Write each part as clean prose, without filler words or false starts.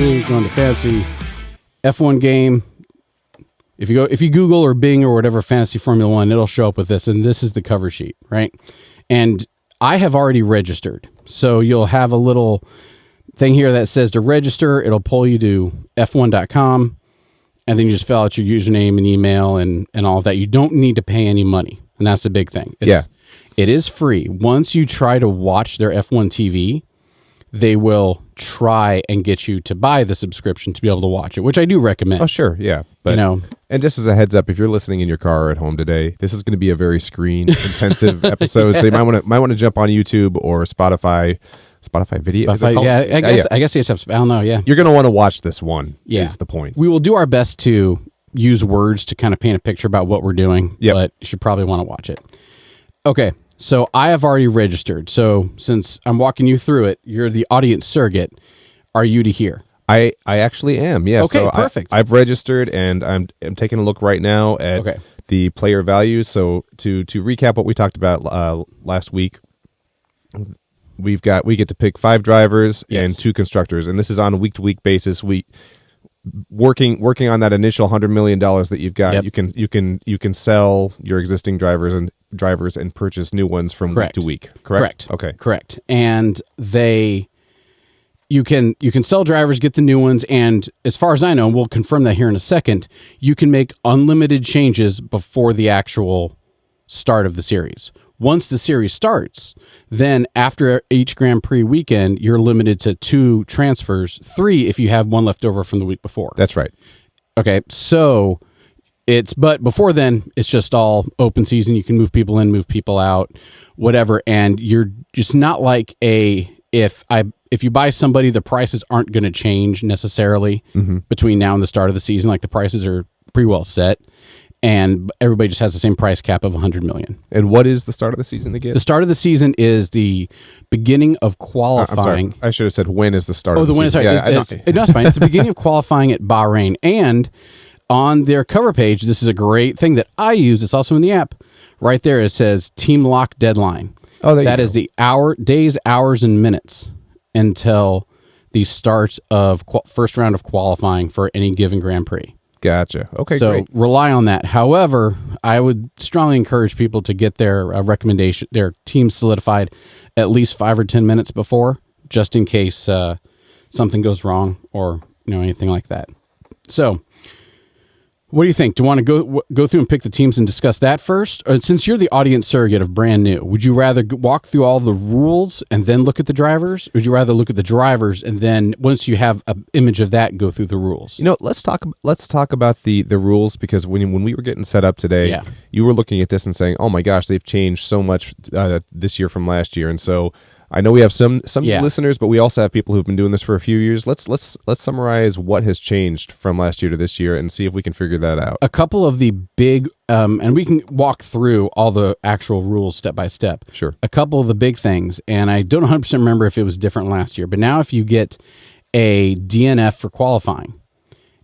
fantasy, go into fantasy, F1 game. If you Google or Bing or whatever fantasy Formula One, it'll show up with this, and this is the cover sheet, right? And I have already registered, so you'll have a little thing here that says to register. It'll pull you to f1.com, and then you just fill out your username and email and all of that. You don't need to pay any money, and that's the big thing. It is free. Once you try to watch their F1 TV, they will try and get you to buy the subscription to be able to watch it, which I do recommend. Oh, sure, yeah. But, and just as a heads up, if you're listening in your car or at home today, this is going to be a very screen-intensive episode, so you might want to jump on YouTube or Spotify video. Spotify, I guess it's, I don't know, yeah. You're going to want to watch this one, is the point. We will do our best to use words to kind of paint a picture about what we're doing, but you should probably want to watch it. Okay. So I have already registered. So since I'm walking you through it, you're the audience surrogate. Are you to hear? I actually am. Yeah. Okay. So Perfect. I've registered, and I'm taking a look right now at the player values. So to recap what we talked about last week, we get to pick 5 drivers and 2 constructors, and this is on a week-to-week basis. We working on that initial $100 million that you've got. You can sell your existing drivers and purchase new ones from week to week. Correct. Okay. Correct. And you can sell drivers, get the new ones, and as far as I know, we'll confirm that here in a second, you can make unlimited changes before the actual start of the series. Once the series starts, then after each Grand Prix weekend, you're limited to 2 transfers, 3 if you have one left over from the week before. That's right. Okay, so but before then, it's just all open season. You can move people in, move people out, whatever, and you're just not like if you buy somebody, the prices aren't going to change necessarily between now and the start of the season. Like the prices are pretty well set. And everybody just has the same price cap of $100 million. And what is the start of the season again? The start of the season is the beginning of qualifying. I'm sorry. I should have said when is the start of the season. Sorry. It's fine. It's the beginning of qualifying at Bahrain. And on their cover page, this is a great thing that I use. It's also in the app. Right there, it says Team Lock Deadline. Oh, that is the days, hours, and minutes until the start of first round of qualifying for any given Grand Prix. Gotcha. Okay, so great. Rely on that. However, I would strongly encourage people to get their recommendation, their team solidified at least 5 or 10 minutes before, just in case something goes wrong or anything like that. So, what do you think? Do you want to go through and pick the teams and discuss that first? Or since you're the audience surrogate of brand new, would you rather walk through all the rules and then look at the drivers? Or would you rather look at the drivers and then once you have an image of that, go through the rules? Let's talk about the rules, because when we were getting set up today, you were looking at this and saying, "Oh my gosh, they've changed so much this year from last year." And so I know we have some listeners, but we also have people who've been doing this for a few years. Let's summarize what has changed from last year to this year and see if we can figure that out. A couple of the big, and we can walk through all the actual rules step by step. Sure. A couple of the big things, and I don't 100% remember if it was different last year, but now if you get a DNF for qualifying,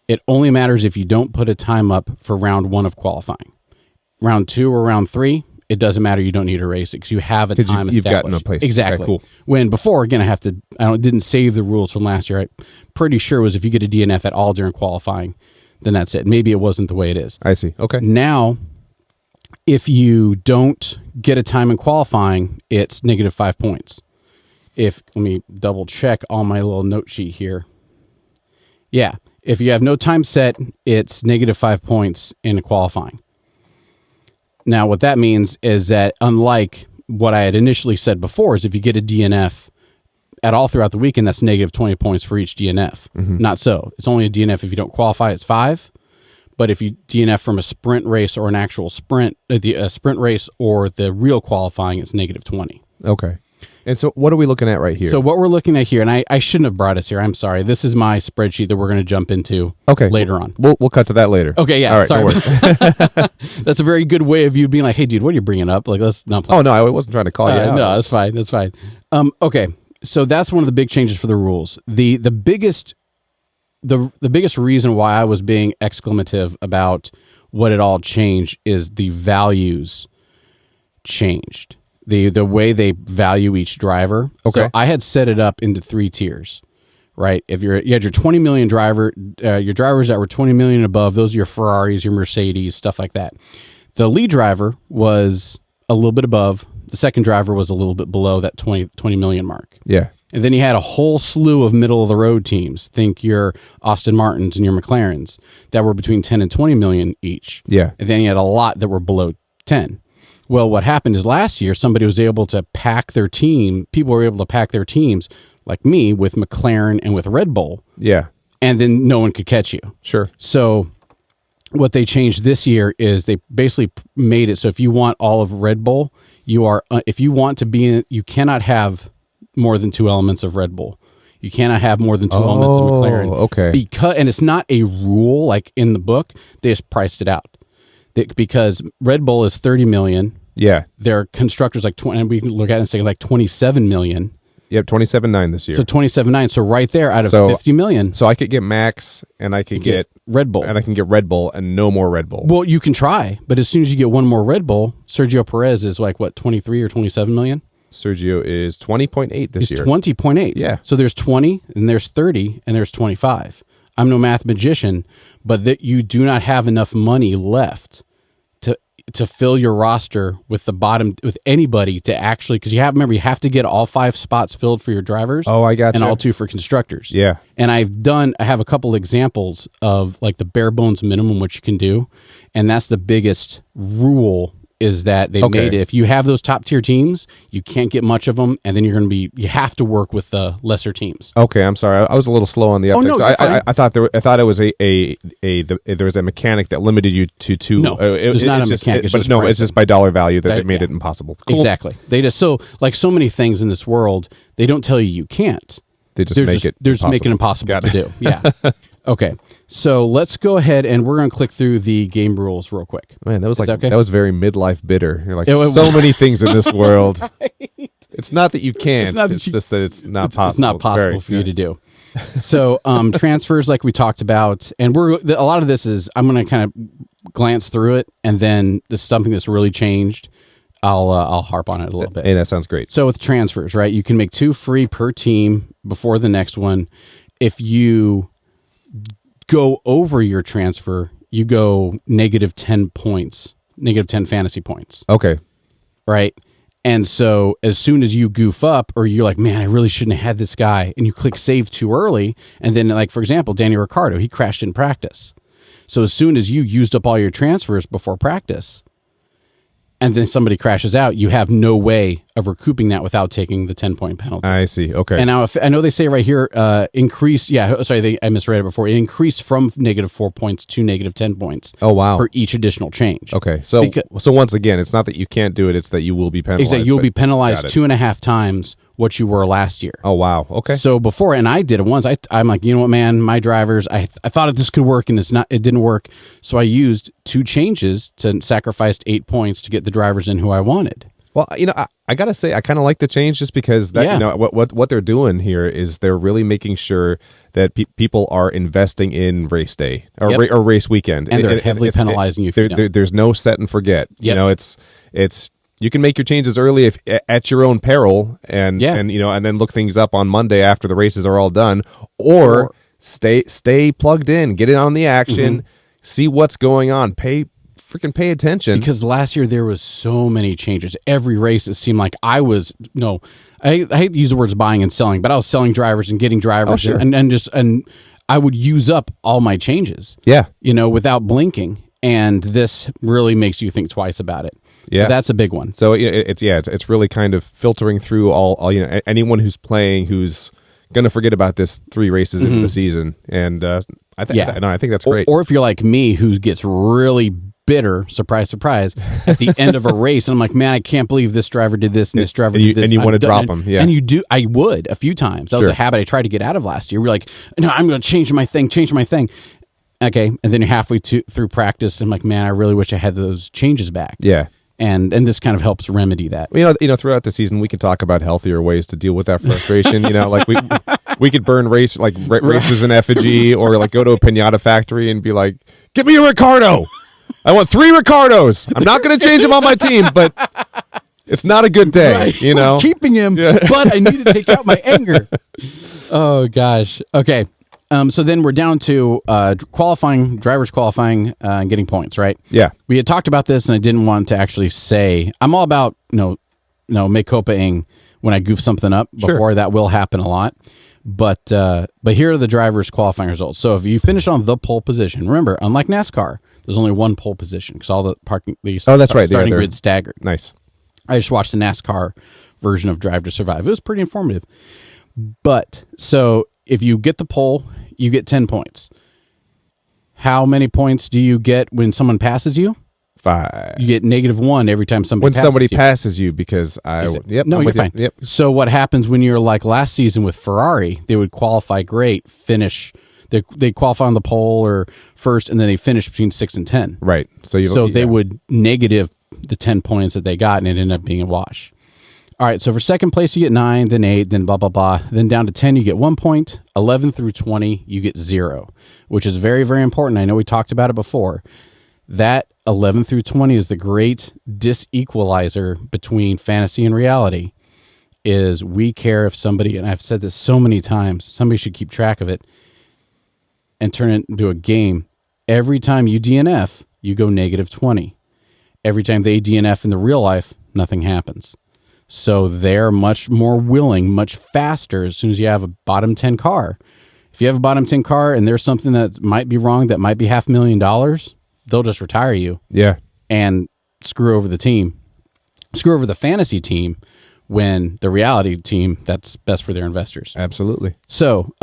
it only matters if you don't put a time up for round 1 of qualifying. Round 2 or round 3, it doesn't matter. You don't need to race it because you have a time established. You've gotten a place. Exactly. Okay, cool. When before, again, I didn't save the rules from last year. I'm pretty sure it was if you get a DNF at all during qualifying, then that's it. Maybe it wasn't the way it is. I see. Okay. Now, if you don't get a time in qualifying, it's -5 points. Let me double check on my little note sheet here. Yeah. If you have no time set, it's -5 points in qualifying. Now, what that means is that unlike what I had initially said before, is if you get a DNF at all throughout the weekend, that's -20 points for each DNF. Not so. It's only a DNF if you don't qualify, it's 5. But if you DNF from a sprint race or an actual sprint, a sprint race or the real qualifying, it's -20. Okay. And so what are we looking at right here? So what we're looking at here, and I shouldn't have brought us here. I'm sorry. This is my spreadsheet that we're going to jump into later on. We'll cut to that later. Okay, yeah. All right, sorry. No That's a very good way of you being like, hey, dude, what are you bringing up? Like, let's not play. Oh, no, I wasn't trying to call you out. No, that's fine. That's fine. Okay, so that's one of the big changes for the rules. The biggest reason why I was being exclamative about what it all changed is the values changed. The way they value each driver. Okay. So I had set it up into 3 tiers, right? If you had your 20 million driver, your drivers that were 20 million above, those are your Ferraris, your Mercedes, stuff like that. The lead driver was a little bit above. The second driver was a little bit below that 20 million mark. Yeah. And then you had a whole slew of middle of the road teams. Think your Aston Martins and your McLarens that were between 10 and 20 million each. Yeah. And then you had a lot that were below 10. Well, what happened is last year, somebody was able to pack their team. People were able to pack their teams like me with McLaren and with Red Bull. Yeah. And then no one could catch you. Sure. So what they changed this year is they basically made it so if you want all of Red Bull, you are, if you want to be in it, you cannot have more than 2 elements of Red Bull. You cannot have more than 2 elements of McLaren. Okay. And it's not a rule like in the book. They just priced it out. Because Red Bull is 30 million. Yeah. Their constructors like 20, and we can look at it and say like 27 million. Yep, 27.9 this year. So 27.9. So right there out of 50 million. So I could get Max and I could get Red Bull. And I can get Red Bull and no more Red Bull. Well, you can try, but as soon as you get one more Red Bull, Sergio Perez is like what, 23 or 27 million? Sergio is 20.8 this year. 20.8. Yeah. So there's 20 and there's 30 and there's 25. I'm no mathematician, but that you do not have enough money left to fill your roster with the bottom with anybody to actually, because you have to get all 5 spots filled for your drivers. Oh, I got and you. all 2 for constructors. Yeah. And I have a couple examples of like the bare bones minimum which you can do, and that's the biggest rule is that they made it. If you have those top tier teams, you can't get much of them, and then you have to work with the lesser teams. Okay, I'm sorry. I was a little slow on the update. No, I thought it was there was a mechanic that limited you to 2. No, it's not a mechanic. It's just by dollar value that it made it impossible. Cool. Exactly. They just so many things in this world, they don't tell you can't. They just make it. They're just making it impossible to do. Yeah. Okay. So let's go ahead and we're going to click through the game rules real quick. Man, that was very midlife bitter. You're like, so many things in this world. Right. It's not that you can't. It's just that it's not possible. It's not possible for you to do. So transfers, like we talked about, and a lot of this is I'm going to kind of glance through it, and then this is something that's really changed. I'll harp on it a little bit. Hey, that sounds great. So with transfers, right? You can make 2 free per team before the next one. If you go over your transfer, you go negative 10 points, negative 10 fantasy points. Okay. Right? And so as soon as you goof up or you're like, man, I really shouldn't have had this guy, and you click save too early, and then like, for example, Daniel Ricciardo, he crashed in practice. So as soon as you used up all your transfers before practice, and then somebody crashes out, you have no way of recouping that without taking the 10-point penalty. I see. Okay. And now, I know they say right here, increase. Yeah, sorry, I misread it before. It increased from negative 4 points to negative 10 points. Oh, wow. For each additional change. Okay. So once again, it's not that you can't do it; it's that you will be penalized. Exactly. You'll be penalized 2.5 times what you were last year. Oh, wow. Okay. So before, and I did it once. I'm like, you know what, man, my drivers. I thought this could work, and it didn't work. So I used 2 changes to sacrifice 8 points to get the drivers in who I wanted. Well, I gotta say, I kind of like the change just because that what they're doing here is they're really making sure that people are investing in race day or race weekend, and they're heavily penalizing you. There's no set and forget. Yep. It's you can make your changes early at your own peril, and then look things up on Monday after the races are all done, or stay plugged in, get in on the action, see what's going on, pay attention. Because last year there was so many changes. Every race it seemed like I hate to use the words buying and selling, but I was selling drivers and getting drivers and I would use up all my changes. Yeah. Without blinking. And this really makes you think twice about it. Yeah. So that's a big one. So it's really kind of filtering through all anyone who's playing who's going to forget about this 3 races into the season. And I think that's great. Or if you're like me who gets really bitter, surprise, at the end of a race, and I'm like, man, I can't believe this driver did this and this driver did this. And you want to drop them, yeah. And you do. I would a few times. That was a habit I tried to get out of last year. We're like, no, I'm going to change my thing. Okay, and then you're halfway through practice, and I'm like, man, I really wish I had those changes back. Yeah. And this kind of helps remedy that. Throughout the season, we can talk about healthier ways to deal with that frustration. Like we could burn races in effigy, or like go to a pinata factory and be like, "Give me a Ricardo! I want 3 Ricardos. I'm not going to change him on my team, but it's not a good day." Right. I'm keeping him, but I need to take out my anger. Oh gosh. Okay. So then we're down to drivers qualifying, and getting points, right? Yeah. We had talked about this, and I didn't want to actually say. I'm all about make copaing when I goof something up before. Sure. That will happen a lot. But here are the drivers qualifying results. So if you finish on the pole position, remember, unlike NASCAR, there's only one pole position because all the that's right. starting grid staggered. Nice. I just watched the NASCAR version of Drive to Survive. It was pretty informative. But so if you get the pole, you get 10 points. How many points do you get when someone passes you? 5. You get -1 every time somebody passes you because you're fine. Yep. So what happens when you're like last season with Ferrari? They would qualify great, finish. They qualify on the pole or first, and then they finish between 6 and 10. Right. So they would negative the 10 points that they got, and it ended up being a wash. All right, so for second place, you get 9, then 8, then blah, blah, blah. Then down to 10, you get 1 point. 11 through 20, you get 0, which is very, very important. I know we talked about it before. That 11 through 20 is the great disequalizer between fantasy and reality. Is we care if somebody, and I've said this so many times, somebody should keep track of it and turn it into a game. Every time you DNF, you go -20. Every time they DNF in the real life, nothing happens. So they're much more willing, much faster as soon as you have a bottom 10 car. If you have a bottom 10 car and there's something that might be wrong, that might be $500,000, they'll just retire you. Yeah. And screw over the team. Screw over the fantasy team when the reality team, that's best for their investors. Absolutely. So,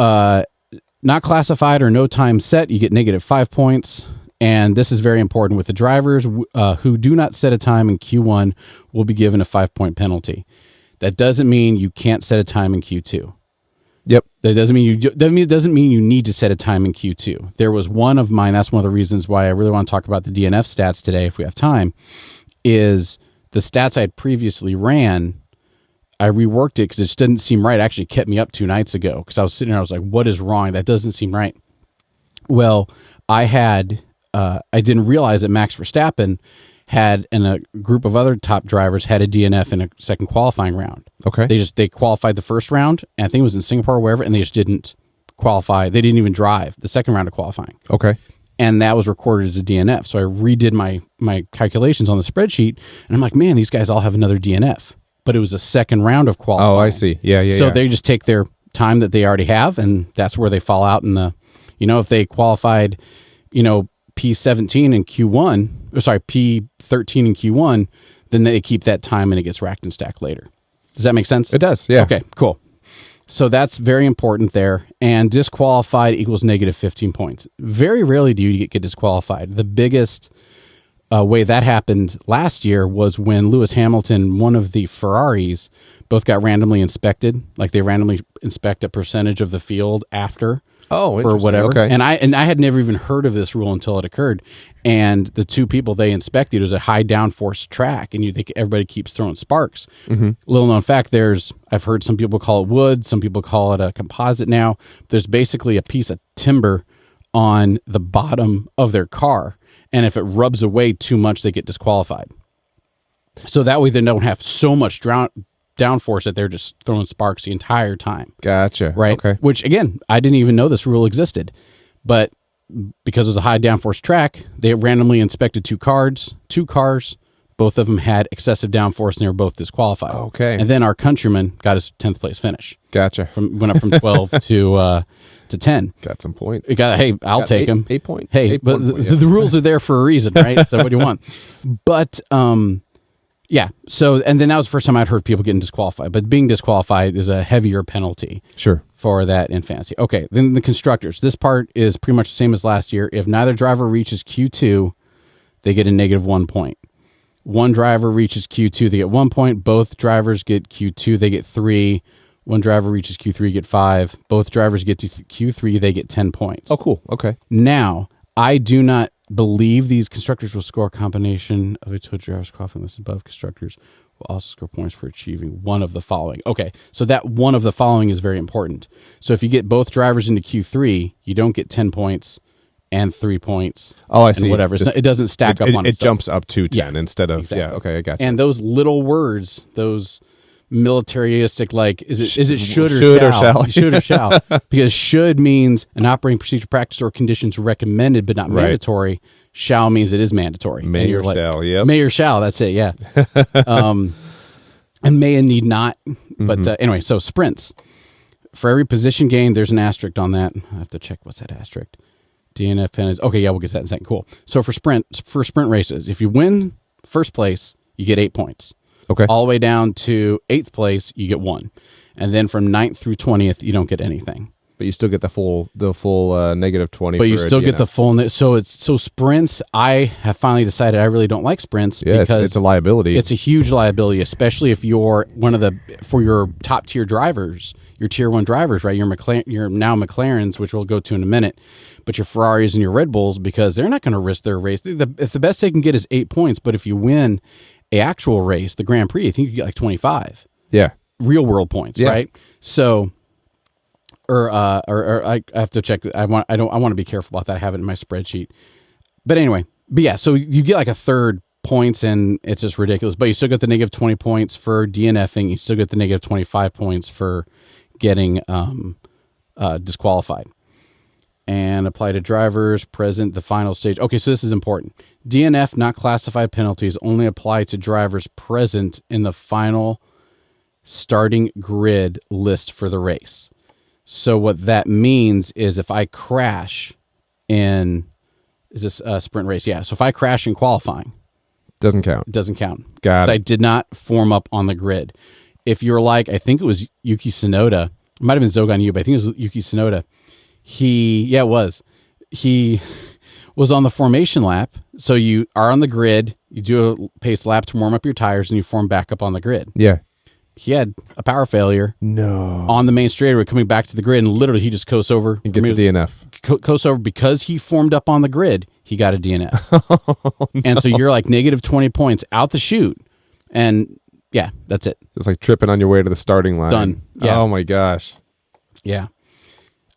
not classified or no time set, you get -5 points. And this is very important with the drivers who do not set a time in Q1 will be given a 5-point penalty. That doesn't mean you can't set a time in Q2. Yep. That doesn't mean you need to set a time in Q2. There was one of mine. That's one of the reasons why I really want to talk about the DNF stats today, if we have time, is the stats I had previously ran. I reworked it because it just didn't seem right. It actually kept me up 2 nights ago because I was sitting there. I was like, what is wrong? That doesn't seem right. Well, I didn't realize that Max Verstappen had, and a group of other top drivers had a DNF in a second qualifying round. Okay. They qualified the first round, and I think it was in Singapore or wherever, and they just didn't qualify. They didn't even drive the second round of qualifying. Okay. And that was recorded as a DNF. So I redid my calculations on the spreadsheet, and I'm like, man, these guys all have another DNF. But it was a second round of qualifying. Oh, I see. Yeah. So they just take their time that they already have, and that's where they fall out in the, if they qualified, P17 in Q1, P13 in Q1, then they keep that time and it gets racked and stacked later. Does that make sense? It does, yeah. Okay, cool. So that's very important there. And disqualified equals -15 points. Very rarely do you get disqualified. The biggest way that happened last year was when Lewis Hamilton, one of the Ferraris, both got randomly inspected. Like they randomly inspect a percentage of the field after. Oh, or whatever. Okay. And I had never even heard of this rule until it occurred. And the two people they inspected, it was a high downforce track, and you think everybody keeps throwing sparks. Mm-hmm. Little known fact, I've heard some people call it wood, some people call it a composite now. There's basically a piece of timber on the bottom of their car, and if it rubs away too much, they get disqualified. So that way they don't have so much downforce that they're just throwing sparks the entire time. Gotcha. Right. Okay. Which again, I didn't even know this rule existed, but because it was a high downforce track, they randomly inspected two cars. Both of them had excessive downforce, and they were both disqualified. Okay. And then our countryman got his 10th place finish. Gotcha. Went up from 12 to 10. Got some point. I'll take him. 8 point. Hey, 8 but point, the rules are there for a reason, right? So what do you want? But yeah. So, and then that was the first time I'd heard people getting disqualified. But being disqualified is a heavier penalty. Sure. For that in fantasy. Okay. Then the constructors. This part is pretty much the same as last year. If neither driver reaches Q2, they get a -1 point. One driver reaches Q2, they get 1 point. Both drivers get Q2, they get 3. One driver reaches Q3, get 5. Both drivers get to Q3, they get 10 points. Oh, cool. Okay. Now, I do not believe these constructors will score a combination of each driver's qualifying list above. Constructors will also score points for achieving one of the following. Okay, so that one of the following is very important. So if you get both drivers into Q3, you don't get 10 points and 3 points. Oh, I see. Whatever. It doesn't stack up on it. It itself. jumps up to 10 instead of, exactly. yeah, okay, I got you. And those little words, those militaristic, like is it should or should shall? Or shall. Should or shall. Because should means an operating procedure, practice, or conditions recommended but not mandatory. Shall means it is mandatory. May or shall, yep. May or shall, that's it, yeah. And may and need not. But anyway, so sprints. For every position gain, there's an asterisk on that. I have to check what's that asterisk. DNF penalties. Okay, yeah, we'll get to that in a second. Cool. So for sprint races, if you win first place, you get 8 points. Okay. All the way down to 8th place, you get 1. And then from 9th through 20th, you don't get anything. But you still get the full negative 20. But you still get the full. So sprints. I have finally decided I really don't like sprints because it's a liability. It's a huge liability, especially if you're for your top tier drivers, your tier 1 drivers, right? Your now McLarens, which we'll go to in a minute, but your Ferraris and your Red Bulls, because they're not going to risk their race. If the best they can get is 8 points, but if you win a actual race, the Grand Prix, I think you get like 25. Yeah, real world points, right? So. Or I have to check. I want to be careful about that. I have it in my spreadsheet. But anyway, so you get like a third points, and it's just ridiculous. But you still get the negative 20 points for DNFing. You still get the negative 25 points for getting disqualified. And apply to drivers present the final stage. Okay, so this is important. DNF not classified penalties only apply to drivers present in the final starting grid list for the race. So what that means is if I crash is this a sprint race? Yeah. So if I crash in qualifying, doesn't count. It doesn't count. Got it. I did not form up on the grid. If you're like, I think it was Yuki Tsunoda. It might have been Zogan Yu, but I think it was Yuki Tsunoda. It was. He was on the formation lap. So you are on the grid. You do a pace lap to warm up your tires, and you form back up on the grid. Yeah. He had a power failure. No. On the main straightaway coming back to the grid, and literally he just coasts over. He gets a DNF. Coasts over because he formed up on the grid. He got a DNF. Oh, no. And so you're like negative 20 points out the chute. And yeah, that's it. It's like tripping on your way to the starting line. Done. Yeah. Oh my gosh. Yeah.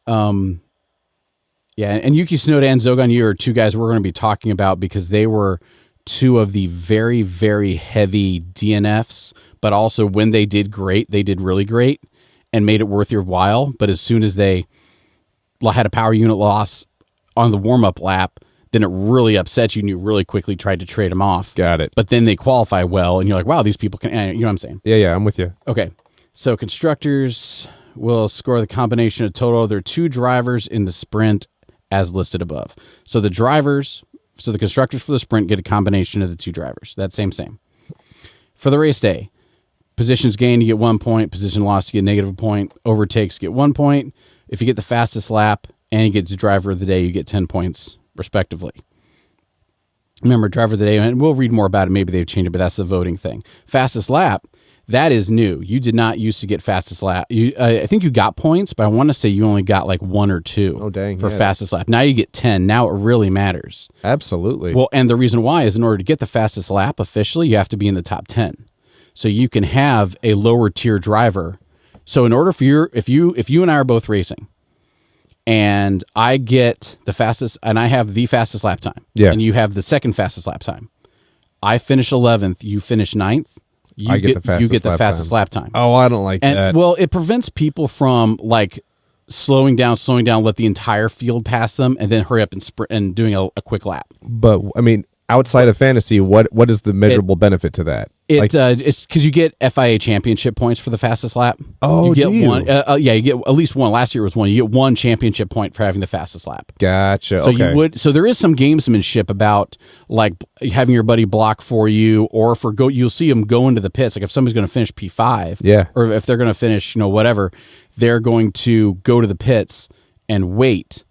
Yeah, and Yuki Tsunoda and Zogan Yu are two guys we're going to be talking about because they were two of the very, very heavy DNFs. But also when they did great, they did really great and made it worth your while. But as soon as they had a power unit loss on the warm-up lap, then it really upset you and you really quickly tried to trade them off. Got it. But then they qualify well and you're like, wow, these people can, you know what I'm saying? Yeah, I'm with you. Okay. So constructors will score the combination of total of their 2 drivers in the sprint as listed above. So the constructors for the sprint get a combination of the 2 drivers. That's same. For the race day, positions gained, you get 1 point. Position lost, you get negative 1 point. Overtakes, you get 1 point. If you get the fastest lap and you get the driver of the day, you get 10 points, respectively. Remember, driver of the day, and we'll read more about it. Maybe they've changed it, but that's the voting thing. Fastest lap, that is new. You did not used to get fastest lap. I think you got points, but I want to say you only got like 1 or 2 for fastest lap. Now you get 10. Now it really matters. Absolutely. Well, and the reason why is in order to get the fastest lap officially, you have to be in the top 10. So you can have a lower tier driver. So in order for if you and I are both racing and I get the fastest and I have the fastest lap time and you have the second fastest lap time, I finish 11th, you finish 9th, you get the fastest lap time. Oh, I don't like that. Well, it prevents people from like slowing down, let the entire field pass them and then hurry up and sprint and doing a quick lap. But I mean, outside of fantasy, what is the measurable benefit to that? It's because you get FIA championship points for the fastest lap. Oh, you get one. Yeah, you get at least one. Last year was 1. You get 1 championship point for having the fastest lap. Gotcha. So So there is some gamesmanship about like having your buddy block for you, or you'll see them go into the pits. Like if somebody's going to finish P5, or if they're going to finish, whatever, they're going to go to the pits and wait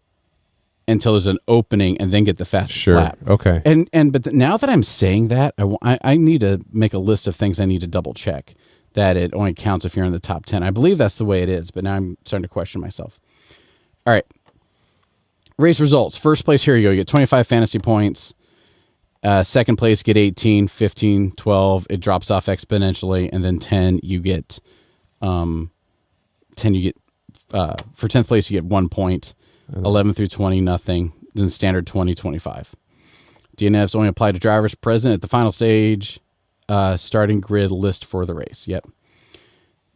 until there's an opening and then get the fastest lap. Okay. But now that I'm saying that, I need to make a list of things I need to double check that it only counts if you're in the top 10. I believe that's the way it is, but now I'm starting to question myself. All right. Race results. First place, here you go. You get 25 fantasy points. Second place, get 18, 15, 12. It drops off exponentially. And then 10, you get, for 10th place, you get 1 point. 11 through 20, nothing. Then standard 20, 25. DNFs only apply to drivers present at the final stage, starting grid list for the race. Yep.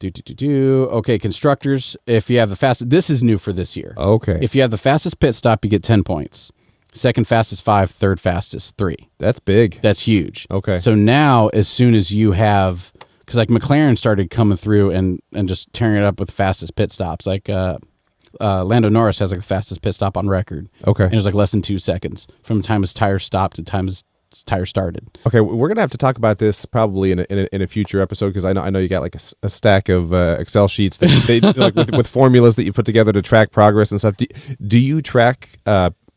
Okay, constructors, if you have the fastest, this is new for this year. Okay. If you have the fastest pit stop, you get 10 points. Second fastest 5, third fastest 3. That's big. That's huge. Okay. So now, as soon as you have, because like McLaren started coming through and just tearing it up with the fastest pit stops. Like Lando Norris has like the fastest pit stop on record. Okay. And it was like less than 2 seconds from the time his tire stopped to the time his tire started. Okay, we're gonna have to talk about this probably in a future episode because I know you got like a stack of Excel sheets that they like with formulas that you put together to track progress and stuff. Do you track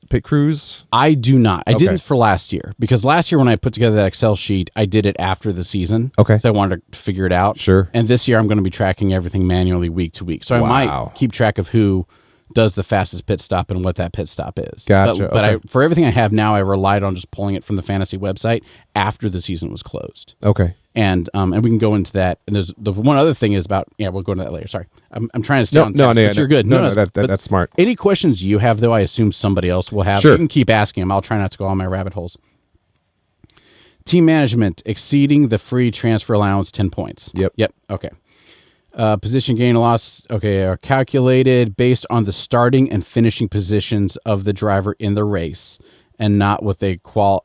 pit crews? I do not. I didn't for last year because last year when I put together that Excel sheet, I did it after the season. Okay, so I wanted to figure it out. Sure. And this year I'm going to be tracking everything manually week to week. So I might keep track of who does the fastest pit stop and what that pit stop is. Gotcha. But for everything I have now, I relied on just pulling it from the fantasy website after the season was closed. Okay. And we can go into that. And there's the one other thing is about, we'll go into that later. Sorry. I'm trying to stay on task, but you're good. No, that's smart. Any questions you have, though, I assume somebody else will have. Sure. You can keep asking them. I'll try not to go on my rabbit holes. Team management, exceeding the free transfer allowance 10 points. Yep. Okay. Position gain or loss, are calculated based on the starting and finishing positions of the driver in the race, and not what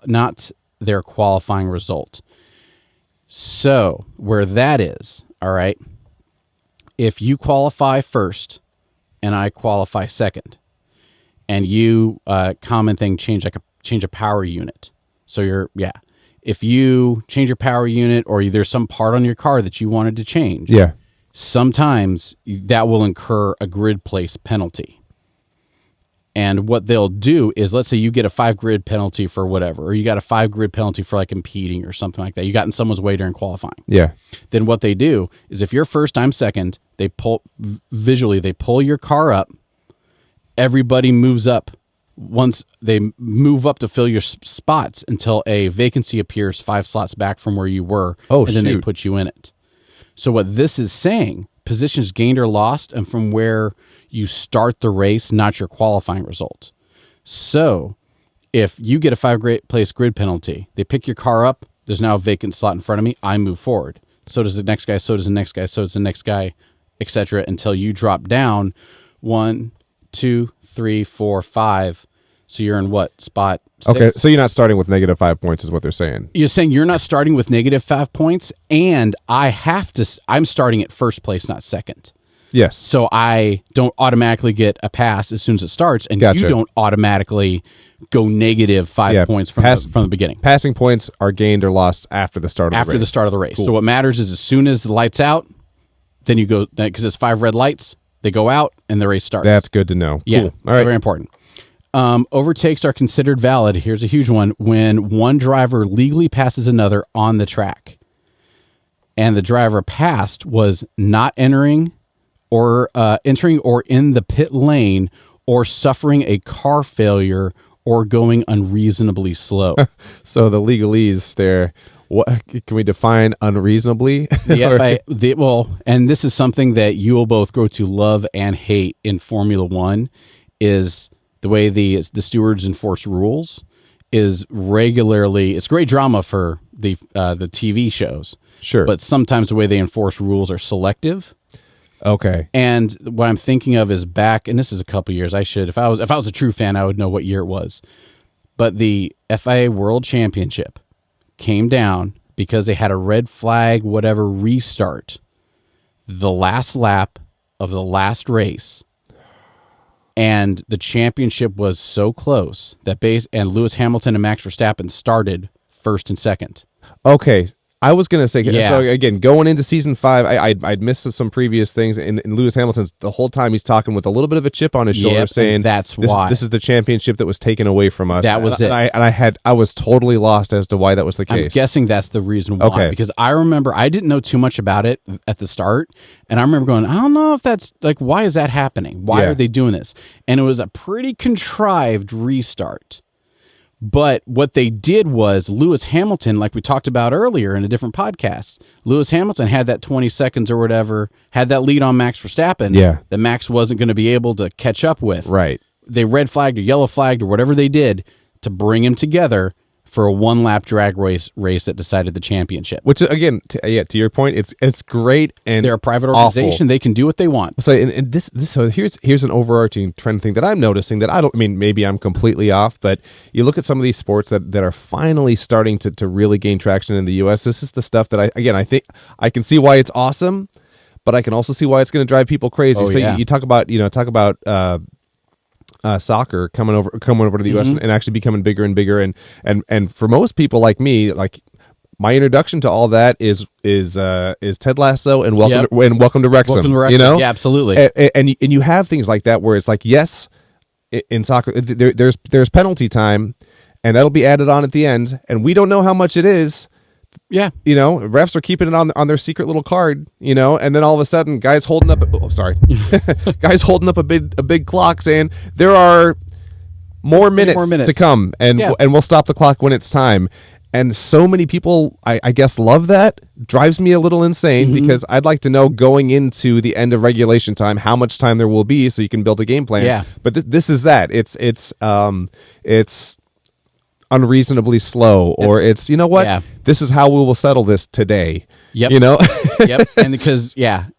not their qualifying result. So where that is, all right. If you qualify first, and I qualify second, and you common thing change a power unit. So if you change your power unit, or there's some part on your car that you wanted to change. Yeah. Sometimes that will incur a grid place penalty. And what they'll do is, let's say you get a 5 grid penalty for whatever, or you got a 5 grid penalty for like impeding or something like that. You got in someone's way during qualifying. Yeah. Then what they do is, if you're first, I'm second, they pull your car up. Everybody moves up. Once they move up to fill your spots until a vacancy appears 5 slots back from where you were. Oh, and then they put you in it. So what this is saying, positions gained or lost, and from where you start the race, not your qualifying result. So if you get a 5 place grid penalty, they pick your car up, there's now a vacant slot in front of me, I move forward. So does the next guy, so does the next guy, so does the next guy, etc. until you drop down 1, 2, 3, 4, 5. So you're in what, spot 6? Okay, so you're not starting with -5 points is what they're saying. You're saying you're not starting with -5 points, and I'm starting at first place, not second. Yes. So I don't automatically get a pass as soon as it starts, and Gotcha. You don't automatically go -5 points from the beginning. Passing points are gained or lost after the start of the race. After the start of the race. Cool. So what matters is, as soon as the light's out, then you go, because it's 5 red lights, they go out, and the race starts. That's good to know. Yeah, cool. All right. Very important. Overtakes are considered valid. Here's a huge one. When one driver legally passes another on the track, and the driver passed was not entering or in the pit lane, or suffering a car failure, or going unreasonably slow. So the legalese there, what can we define unreasonably? And this is something that you will both grow to love and hate in Formula One, is the way the stewards enforce rules is regularly. It's great drama for the TV shows, sure, but sometimes the way they enforce rules are selective. Okay. And what I'm thinking of is back, and this is a couple years. If I was a true fan, I would know what year it was. But the FIA World Championship came down because they had a red flag, whatever, restart the last lap of the last race. And the championship was so close that and Lewis Hamilton and Max Verstappen started first and second. Okay. I was going to say, so again, going into season 5, I'd missed some previous things, and Lewis Hamilton's, the whole time he's talking with a little bit of a chip on his shoulder, saying why this is the championship that was taken away from us. That was it. I was totally lost as to why that was the case. I'm guessing that's the reason why, because I remember I didn't know too much about it at the start, and I remember going, I don't know if that's, like, why is that happening? Why are they doing this? And it was a pretty contrived restart. But what they did was, Lewis Hamilton, like we talked about earlier in a different podcast, Lewis Hamilton had that 20 seconds or whatever, had that lead on Max Verstappen that Max wasn't going to be able to catch up with. Right. They red flagged or yellow flagged or whatever they did to bring him together, for a one-lap drag race that decided the championship. Which, again, to your point, it's great, and they're a private organization. Awful. They can do what they want. So, and this so here's an overarching trend thing that I'm noticing that maybe I'm completely off, but you look at some of these sports that are finally starting to really gain traction in the U.S. This is the stuff that I think I can see why it's awesome, but I can also see why it's going to drive people crazy. So you talk about soccer coming over to the U.S. and actually becoming bigger and bigger, and for most people like me, like my introduction to all that is Ted Lasso and Welcome to Wrexham. Welcome to Wrexham. You know, yeah, absolutely. And you have things like that where it's like, yes, in soccer there's penalty time, and that'll be added on at the end, and we don't know how much it is. Yeah, refs are keeping it on their secret little card, and then all of a sudden, guys holding up a big clock saying there are more minutes to come, and we'll stop the clock when it's time. And so many people, I guess, love that. Drives me a little insane because I'd like to know going into the end of regulation time how much time there will be, so you can build a game plan. Yeah, but this is that. It's unreasonably slow, or it's this is how we will settle this today. Yep. Yep. And because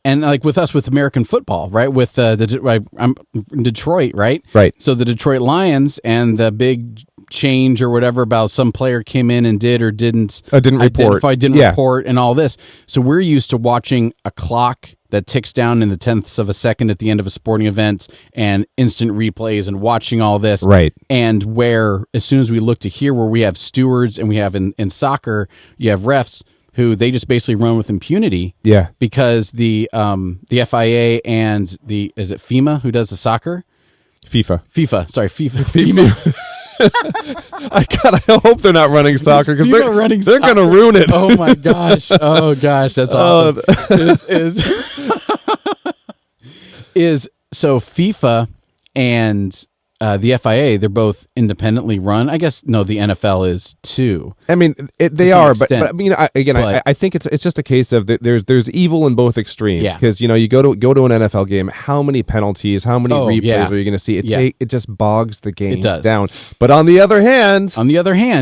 and like with us with American football, right? With I'm in Detroit, right? Right. So the Detroit Lions and the big change or whatever about some player came in and did or didn't report and all this. So we're used to watching a clock that ticks down in the tenths of a second at the end of a sporting event and instant replays and watching all this. Right. And where as soon as we look to here where we have stewards and we have in soccer, you have refs who they just basically run with impunity. Yeah. Because the FIA and is it FEMA who does the soccer? FIFA. Sorry, FIFA. I hope they're not running soccer because they're going to ruin it. Oh my gosh! Oh gosh, that's awesome. Is so FIFA and the FIA, they're both independently run. I guess no, the NFL is too. I mean, they are, but I mean, I think it's just a case of there's evil in both extremes. Yeah. Because you go to an NFL game, how many penalties, how many replays are you going to see? It just bogs the game down. But on the other hand,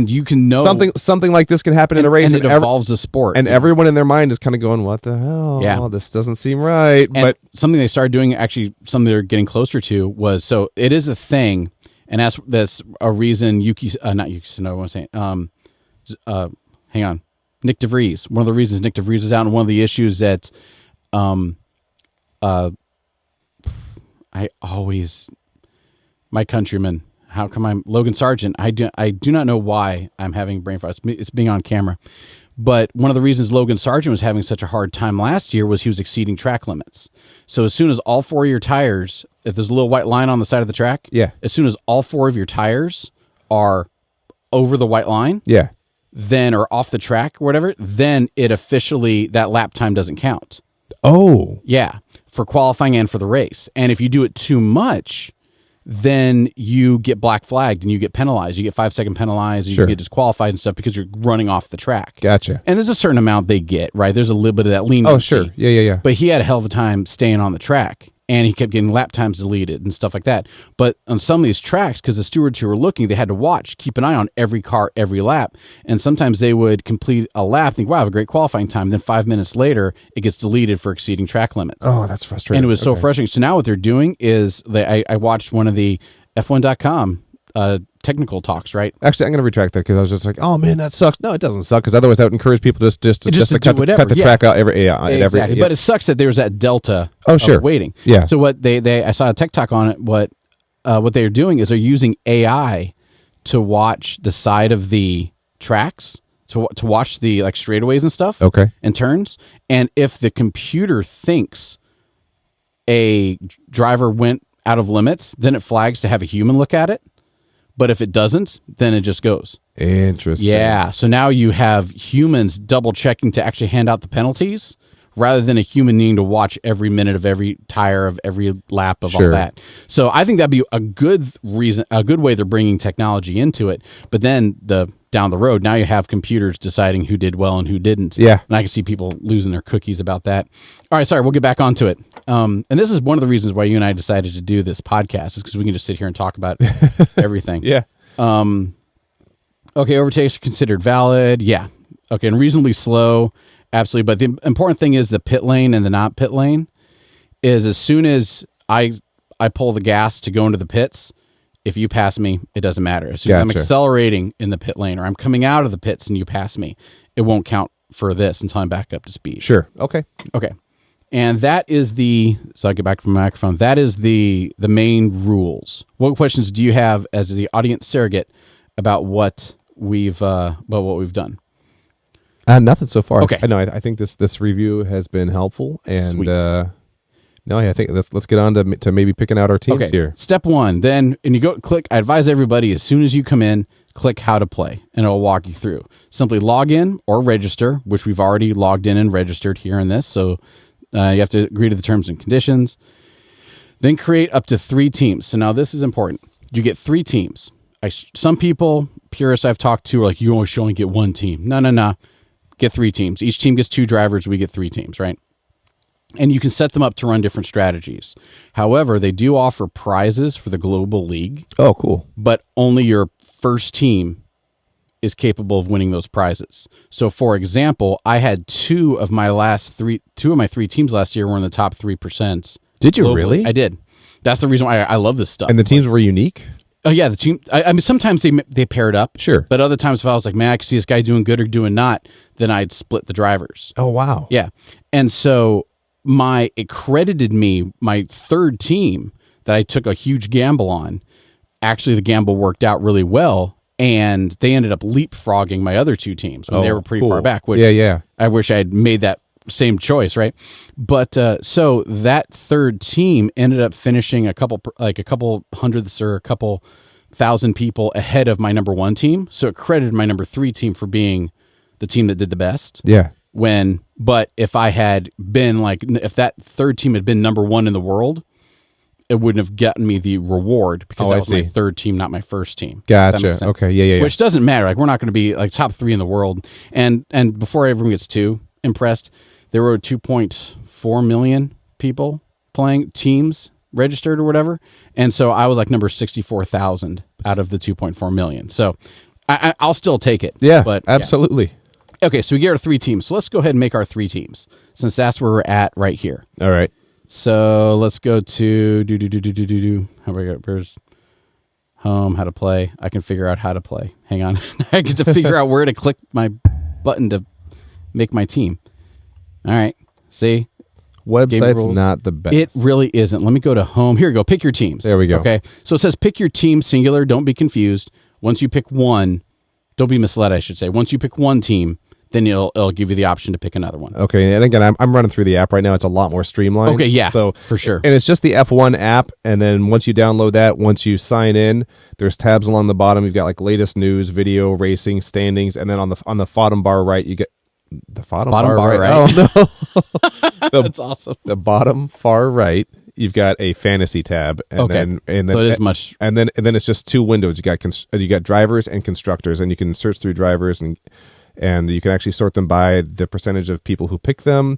you can know something like this can happen in a race, and it evolves the sport, and everyone in their mind is kind of going, "What the hell? Yeah, this doesn't seem right." And but something they started doing, actually, something they're getting closer to was so it is a thing. And that's a reason not Yuki Tsunoda, I want to say, hang on, Nick DeVries. One of the reasons Nick DeVries is out, and one of the issues that, my countryman, how come I'm Logan Sargent? I do not know why I'm having brain fart. It's being on camera. But one of the reasons Logan Sargent was having such a hard time last year was he was exceeding track limits. So as soon as all four of your tires, if there's a little white line on the side of the track, as soon as all four of your tires are over the white line, then or off the track or whatever, then it officially, that lap time doesn't count. Oh. Yeah, for qualifying and for the race. And if you do it too much, then you get black flagged and you get penalized. You get 5-second penalized, and you get disqualified and stuff because you're running off the track. Gotcha. And there's a certain amount they get, right? There's a little bit of that leniency. Oh, sure. Yeah. But he had a hell of a time staying on the track, and he kept getting lap times deleted and stuff like that. But on some of these tracks, because the stewards who were looking, they had to keep an eye on every car, every lap. And sometimes they would complete a lap, think, wow, I have a great qualifying time. Then 5 minutes later, it gets deleted for exceeding track limits. Oh, that's frustrating. And it was so frustrating. So now what they're doing is, I watched one of the F1.com technical talks, right? Actually, I'm going to retract that because I was just like, oh man, that sucks. No, it doesn't suck because otherwise that would encourage people just to cut the track out exactly. But it sucks that there's that delta of waiting. Yeah. So what I saw a tech talk on it. What they're doing is they're using AI to watch the side of the tracks to watch the like straightaways and stuff. Okay. And turns, and if the computer thinks a driver went out of limits, then it flags to have a human look at it. But if it doesn't, then it just goes. Interesting. Yeah. So now you have humans double checking to actually hand out the penalties rather than a human needing to watch every minute of every tire of every lap of all that. So I think that'd be a good way they're bringing technology into it. But then down the road, now you have computers deciding who did well and who didn't. Yeah. And I can see people losing their cookies about that. All right, sorry, we'll get back onto it. And this is one of the reasons why you and I decided to do this podcast is because we can just sit here and talk about everything. Yeah. Okay, overtakes are considered valid. Yeah. Okay, and reasonably slow. Absolutely. But the important thing is the pit lane and the not pit lane is as soon as I pull the gas to go into the pits, if you pass me, it doesn't matter. As soon as I'm accelerating in the pit lane or I'm coming out of the pits and you pass me, it won't count for this until I'm back up to speed. Sure. Okay. And that is so I get back from my microphone. That is the main rules. What questions do you have as the audience surrogate about what we've done? Nothing so far. Okay. I think this review has been helpful, and I think let's get on to maybe picking out our teams here. Step 1, then, and you go click. I advise everybody as soon as you come in, click how to play, and it'll walk you through. Simply log in or register, which we've already logged in and registered here in this. So you have to agree to the terms and conditions. Then create up to 3 teams. So now this is important. You get 3 teams. Some people, purists I've talked to, are like, you should only get 1 team. No. Get 3 teams. Each team gets 2 drivers. We get 3 teams, right? And you can set them up to run different strategies. However, they do offer prizes for the Global League. Oh, cool. But only your first team is capable of winning those prizes. So, for example, I had 2 of my 3 teams last year were in the top 3%. Did you globally. Really? I did. That's the reason why I love this stuff. And the teams were unique? Oh, yeah. The team. I mean, sometimes they paired up. Sure. But other times, if I was like, man, I can see this guy doing good or doing not, then I'd split the drivers. Oh, wow. Yeah. And so it credited me my 3rd team that I took a huge gamble on. Actually, the gamble worked out really well, and they ended up leapfrogging my other 2 teams when they were pretty far back. Which I wish I had made that same choice, right? But so that 3rd team ended up finishing a couple hundredths or a couple thousand people ahead of my number 1 team. So it credited my number 3 team for being the team that did the best. Yeah. But if I had been if that 3rd team had been number 1 in the world, it wouldn't have gotten me the reward because that was my 3rd team, not my first team. Gotcha. Okay. Yeah. Which doesn't matter. Like, we're not going to be like top 3 in the world. And before everyone gets too impressed, there were 2.4 million people playing, teams registered or whatever. And so I was like number 64,000 out of the 2.4 million. So I'll still take it. Yeah, but absolutely. Yeah. Okay, so we get our 3 teams. So let's go ahead and make our 3 teams, since that's where we're at right here. All right. So let's go to How do I go? Where's home? How to play? I can figure out how to play. Hang on, I get to figure out where to click my button to make my team. All right. See, website's not the best. It really isn't. Let me go to home. Here we go. Pick your teams. There we go. Okay. So it says pick your team, singular. Don't be confused. Once you pick one, don't be misled, I should say. Once you pick one team, then it'll give you the option to pick another one. Okay, and again, I'm running through the app right now. It's a lot more streamlined. Okay, yeah, so for sure. And it's just the F1 app, and then once you download that, once you sign in, there's tabs along the bottom. You've got like latest news, video, racing, standings, and then on the bottom bar right, you get the bottom bar right. Oh no, that's awesome. The bottom far right, you've got a fantasy tab, and then so it is much, and then it's just 2 windows. You got drivers and constructors, and you can search through drivers and you can actually sort them by the percentage of people who pick them,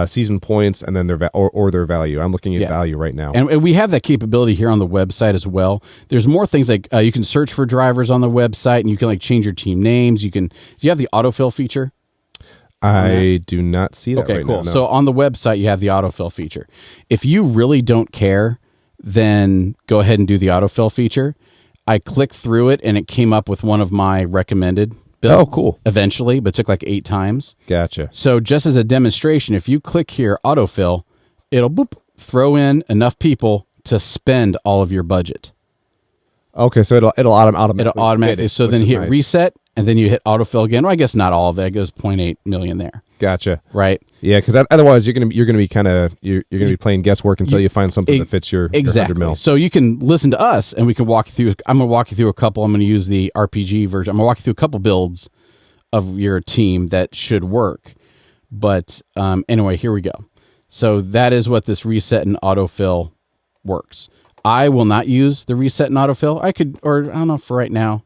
season points, and then their their value. I'm looking at value right now, and we have that capability here on the website as well. There's more things like you can search for drivers on the website, and you can like change your team names. Do you have the autofill feature? I do not see that. Okay, right cool. now, no. So on the website, you have the autofill feature. If you really don't care, then go ahead and do the autofill feature. I clicked through it, and it came up with one of my recommended builds. Oh, cool. Eventually, but it took like 8 times. Gotcha. So just as a demonstration, if you click here, autofill, it'll throw in enough people to spend all of your budget. Okay, so it'll automatically. So then you hit reset, and then you hit autofill again. Well, I guess not all of it. It goes 0.8 million there. Gotcha. Right. Yeah, because otherwise you're gonna be kind of you're gonna be playing guesswork until you find something that fits your 100 mil. So you can listen to us, and we can walk you through. I'm gonna walk you through a couple. I'm gonna use the RPG version. I'm gonna walk you through a couple builds of your team that should work. But anyway, here we go. So that is what this reset and autofill works. I will not use the reset and autofill. I could, or I don't know, for right now.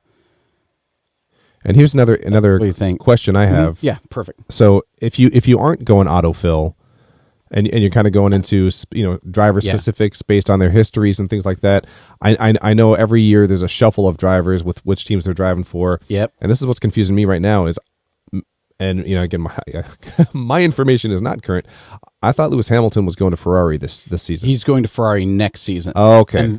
And here's another what do you think? question I have. Yeah, perfect. So if you aren't going autofill, and you're kind of going into driver specifics based on their histories and things like that. I know every year there's a shuffle of drivers with which teams they're driving for. Yep. And this is what's confusing me right now is, and again, my information is not current. I thought Lewis Hamilton was going to Ferrari this season. He's going to Ferrari next season. Oh, okay.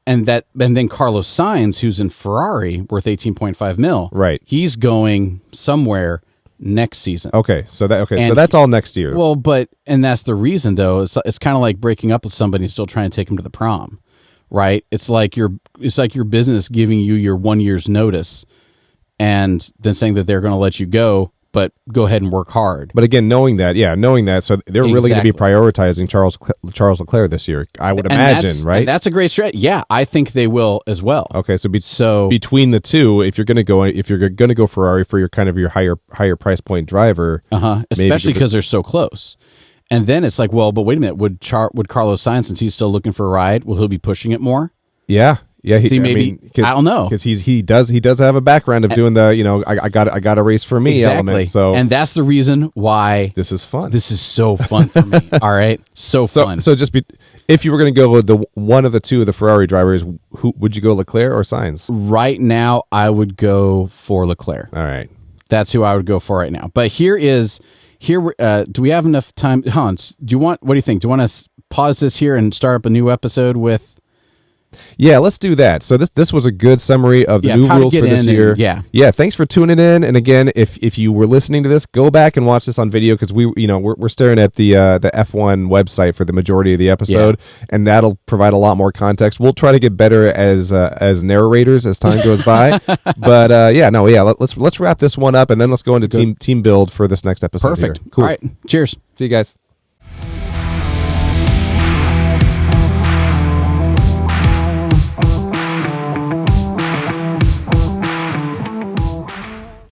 And then Carlos Sainz, who's in Ferrari, worth $18.5 million. Right. He's going somewhere next season. Okay. So that's all next year. Well, and that's the reason though. It's kind of like breaking up with somebody and still trying to take them to the prom, right? It's like your business giving you your 1 year's notice, and then saying that they're going to let you go, but go ahead and work hard. But again, knowing that, so they're really going to be prioritizing Charles Leclerc this year, I would imagine, right? And that's a great strategy. Yeah, I think they will as well. Okay, so between the two, if you're going to go Ferrari for your kind of your higher price point driver, especially because they're so close. And then it's like, well, but wait a minute, would Carlos Sainz, since he's still looking for a ride, will he be pushing it more? Yeah. Yeah, I don't know, because he does have a background of doing the I got a race for me element. So, and that's the reason why this is fun. This is so fun for me. All right, so fun. So if you were going to go with the one of the two of the Ferrari drivers, who would you go, Leclerc or Sainz? Right now, I would go for Leclerc. All right, that's who I would go for right now. But here. Do we have enough time, Hans? What do you think? Do you want to pause this here and start up a new episode with? Yeah, let's do that. So this was a good summary of the new rules for this year. Yeah. Thanks for tuning in. And again, if you were listening to this, go back and watch this on video, because we're staring at the F1 website for the majority of the episode, and that'll provide a lot more context. We'll try to get better as narrators as time goes by. But let's wrap this one up, and then let's go into team build for this next episode. Perfect. Here. Cool. All right. Cheers. See you guys.